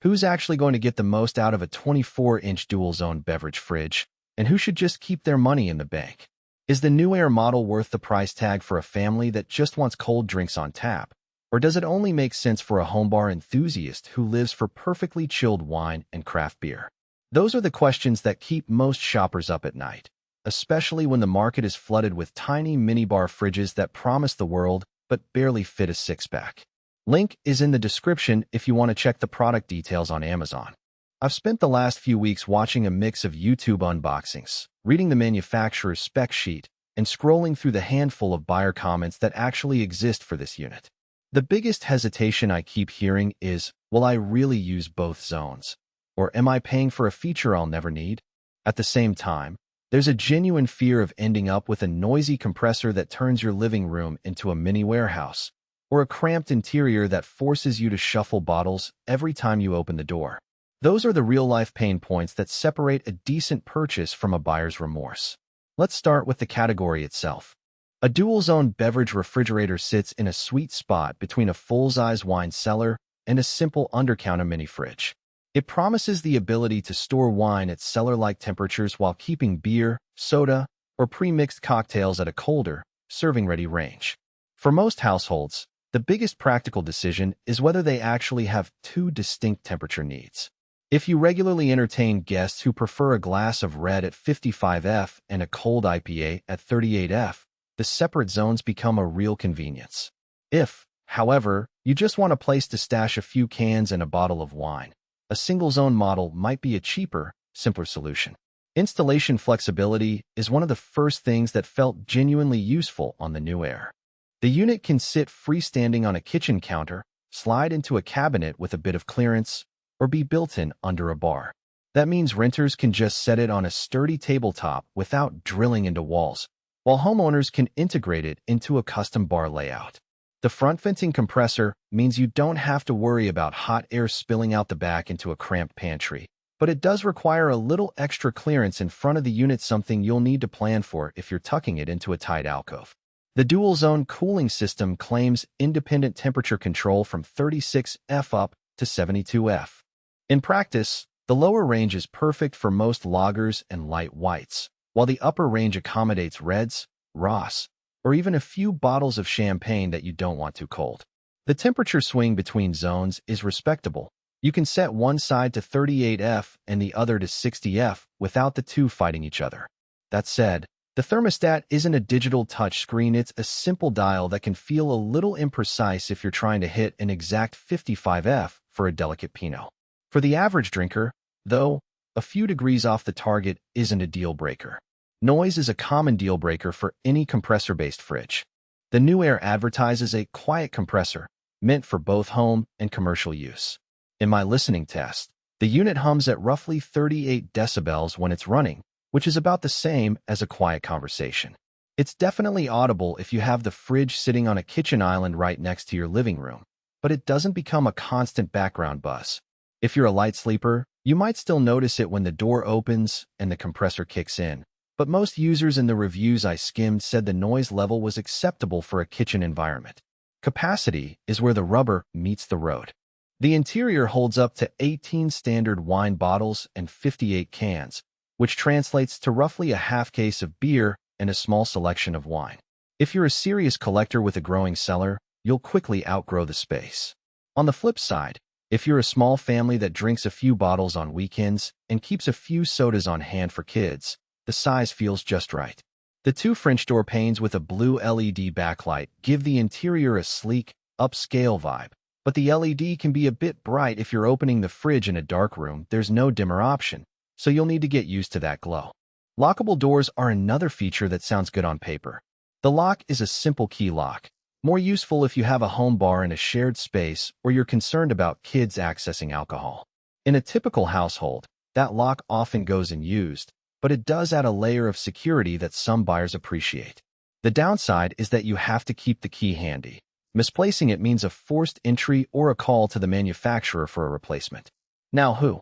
Who's actually going to get the most out of a 24-inch dual-zone beverage fridge, and who should just keep their money in the bank? Is the NewAir model worth the price tag for a family that just wants cold drinks on tap? Or does it only make sense for a home bar enthusiast who lives for perfectly chilled wine and craft beer? Those are the questions that keep most shoppers up at night, especially when the market is flooded with tiny minibar fridges that promise the world but barely fit a six-pack. Link is in the description if you want to check the product details on Amazon. I've spent the last few weeks watching a mix of YouTube unboxings, reading the manufacturer's spec sheet, and scrolling through the handful of buyer comments that actually exist for this unit. The biggest hesitation I keep hearing is, will I really use both zones? Or am I paying for a feature I'll never need? At the same time, there's a genuine fear of ending up with a noisy compressor that turns your living room into a mini warehouse, or a cramped interior that forces you to shuffle bottles every time you open the door. Those are the real-life pain points that separate a decent purchase from a buyer's remorse. Let's start with the category itself. A dual-zone beverage refrigerator sits in a sweet spot between a full-size wine cellar and a simple under-counter mini-fridge. It promises the ability to store wine at cellar-like temperatures while keeping beer, soda, or pre-mixed cocktails at a colder, serving-ready range. For most households, the biggest practical decision is whether they actually have two distinct temperature needs. If you regularly entertain guests who prefer a glass of red at 55°F and a cold IPA at 38°F, the separate zones become a real convenience. If, however, you just want a place to stash a few cans and a bottle of wine, a single-zone model might be a cheaper, simpler solution. Installation flexibility is one of the first things that felt genuinely useful on the NewAir. The unit can sit freestanding on a kitchen counter, slide into a cabinet with a bit of clearance, or be built in under a bar. That means renters can just set it on a sturdy tabletop without drilling into walls, while homeowners can integrate it into a custom bar layout. The front-venting compressor means you don't have to worry about hot air spilling out the back into a cramped pantry, but it does require a little extra clearance in front of the unit, something you'll need to plan for if you're tucking it into a tight alcove. The dual-zone cooling system claims independent temperature control from 36°F up to 72°F. In practice, the lower range is perfect for most lagers and light whites, while the upper range accommodates reds, Ross, or even a few bottles of champagne that you don't want too cold. The temperature swing between zones is respectable. You can set one side to 38°F and the other to 60°F without the two fighting each other. That said, the thermostat isn't a digital touchscreen, it's a simple dial that can feel a little imprecise if you're trying to hit an exact 55°F for a delicate Pinot. For the average drinker, though, a few degrees off the target isn't a deal-breaker. Noise is a common deal-breaker for any compressor-based fridge. The NewAir advertises a quiet compressor, meant for both home and commercial use. In my listening test, the unit hums at roughly 38 decibels when it's running, which is about the same as a quiet conversation. It's definitely audible if you have the fridge sitting on a kitchen island right next to your living room, but it doesn't become a constant background buzz. If you're a light sleeper, you might still notice it when the door opens and the compressor kicks in, but most users in the reviews I skimmed said the noise level was acceptable for a kitchen environment. Capacity is where the rubber meets the road. The interior holds up to 18 standard wine bottles and 58 cans, which translates to roughly a half case of beer and a small selection of wine. If you're a serious collector with a growing cellar, you'll quickly outgrow the space. On the flip side, if you're a small family that drinks a few bottles on weekends and keeps a few sodas on hand for kids, the size feels just right. The two French door panes with a blue LED backlight give the interior a sleek, upscale vibe, but the LED can be a bit bright if you're opening the fridge in a dark room. There's no dimmer option, so you'll need to get used to that glow. Lockable doors are another feature that sounds good on paper. The lock is a simple key lock, more useful if you have a home bar in a shared space or you're concerned about kids accessing alcohol. In a typical household, that lock often goes unused, but it does add a layer of security that some buyers appreciate. The downside is that you have to keep the key handy. Misplacing it means a forced entry or a call to the manufacturer for a replacement. Now who